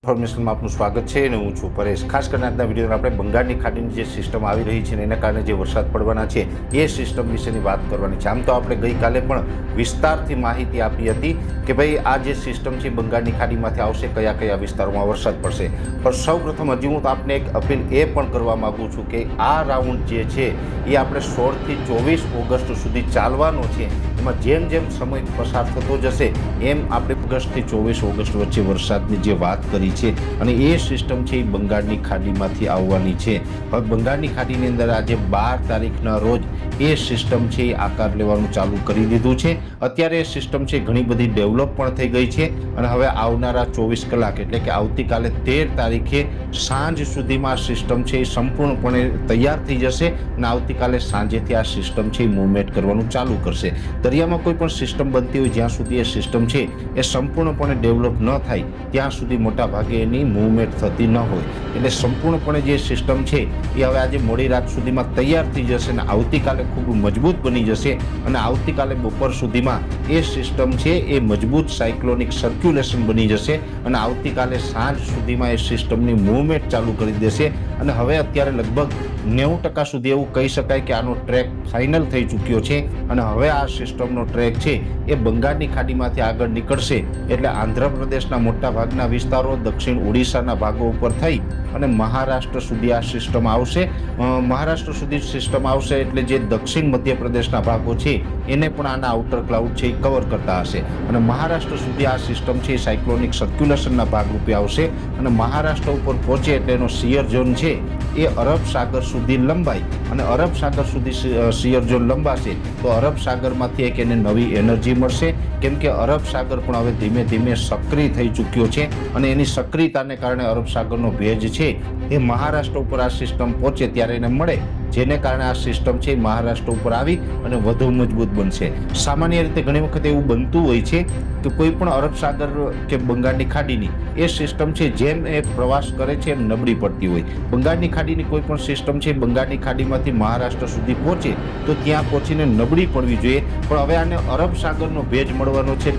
ઇન્ફોર્મેશનમાં આપનું સ્વાગત છે અને હું છું પરેશ। ખાસ કરીને આજના વિડીયોમાં આપણે બંગાળની ખાડીની જે સિસ્ટમ આવી રહી છે ને એના કારણે જે વરસાદ પડવાના છે એ સિસ્ટમ વિશેની વાત કરવાની છે। આમ તો આપણે ગઈકાલે પણ વિસ્તારથી માહિતી આપી હતી કે ભાઈ આ જે સિસ્ટમ છે બંગાળની ખાડીમાંથી આવશે, કયા કયા વિસ્તારોમાં વરસાદ પડશે। પણ સૌપ્રથમ હજી હું આપને એક અપીલ એ પણ કરવા માગું છું કે આ રાઉન્ડ જે છે એ આપણે 16થી 24 ઓગસ્ટ સુધી ચાલવાનો છે। એમાં જેમ જેમ સમય પસાર થતો જશે એમ આપણે ઓગસ્ટથી 24 ઓગસ્ટ વચ્ચે વરસાદની જે વાત કરી છે અને એ સિસ્ટમ છે એ બંગાળની ખાડીમાંથી આવવાની છે। હવે બંગાળની ખાડીની અંદર આજે 12 તારીખના રોજ એ સિસ્ટમ છે એ આકાર લેવાનું ચાલુ કરી દીધું છે। અત્યારે એ સિસ્ટમ છે ઘણી બધી ડેવલપ પણ થઈ ગઈ છે અને હવે આવનારા 24 કલાક એટલે કે આવતીકાલે 13 તારીખે સાંજ સુધીમાં આ સિસ્ટમ છે એ સંપૂર્ણપણે તૈયાર થઈ જશે અને આવતીકાલે સાંજેથી આ સિસ્ટમ છે એ મૂવમેન્ટ કરવાનું ચાલુ કરશે। દરિયામાં કોઈ પણ સિસ્ટમ બનતી હોય જ્યાં સુધી એ સિસ્ટમ છે એ સંપૂર્ણપણે ડેવલપ ન થાય ત્યાં સુધી મોટા ભાગે એની મૂવમેન્ટ થતી ન હોય। એટલે સંપૂર્ણપણે જે સિસ્ટમ છે એ હવે આજે મોડી રાત સુધીમાં તૈયાર થઈ જશે અને આવતીકાલે ખૂબ મજબૂત બની જશે અને આવતીકાલે બપોર સુધીમાં એ સિસ્ટમ છે એ મજબૂત સાયક્લોનિક સર્ક્યુલેશન બની જશે અને આવતીકાલે સાંજ સુધીમાં એ સિસ્ટમની મૂવમેન્ટ ચાલુ કરી દેશે। અને હવે અત્યારે લગભગ 90% સુધી એવું કહી શકાય કે આનો ટ્રેક ફાઇનલ થઈ ચૂક્યો છે અને હવે આ સિસ્ટમનો ટ્રેક છે એ બંગાળની ખાડીમાંથી આગળ નીકળશે એટલે આંધ્રપ્રદેશના મોટા ભાગના વિસ્તારો, દક્ષિણ ઓડિશાના ભાગો ઉપર થઈ અને મહારાષ્ટ્ર સુધી આ સિસ્ટમ આવશે। મહારાષ્ટ્ર સુધી સિસ્ટમ આવશે એટલે જે દક્ષિણ મધ્યપ્રદેશના ભાગો છે એને પણ આના આઉટર ક્લાઉડ છે એ કવર કરતા હશે અને મહારાષ્ટ્ર સુધી આ સિસ્ટમ છે એ સાયક્લોનિક સર્ક્યુલેશનના ભાગરૂપે આવશે અને મહારાષ્ટ્ર ઉપર પહોંચે એટલે એનો શિયર ઝોન છે એ અરબ સાગર સુધી લંબાઈ અને અરબ સાગર સુધી શિયર ઝોન લંબાશે તો અરબ સાગરમાંથી એક એને નવી એનર્જી મળશે કેમ કે અરબ સાગર પણ હવે ધીમે ધીમે સક્રિય થઈ ચૂક્યો છે અને એની સક્રિયતાને કારણે અરબ સાગરનો ભેજ છે એ મહારાષ્ટ્ર ઉપર આ સિસ્ટમ પહોંચે ત્યારે એને મળે, જેને કારણે આ સિસ્ટમ છે મહારાષ્ટ્ર ઉપર આવી અને વધુ મજબૂત બનશે। સામાન્ય રીતે ઘણી વખત એવું બનતું હોય છે કે કોઈ પણ અરબ સાગર કે બંગાળની ખાડીની એ સિસ્ટમ છે જેમ એ પ્રવાસ કરે છે એમ નબળી પડતી હોય। બંગાળની ખાડીની કોઈ પણ સિસ્ટમ છે બંગાળની ખાડીમાંથી મહારાષ્ટ્ર સુધી પહોંચે તો ત્યાં પહોંચીને નબળી પડવી જોઈએ, પણ હવે આને અરબ સાગરનો ભેજ મળવાનો છે।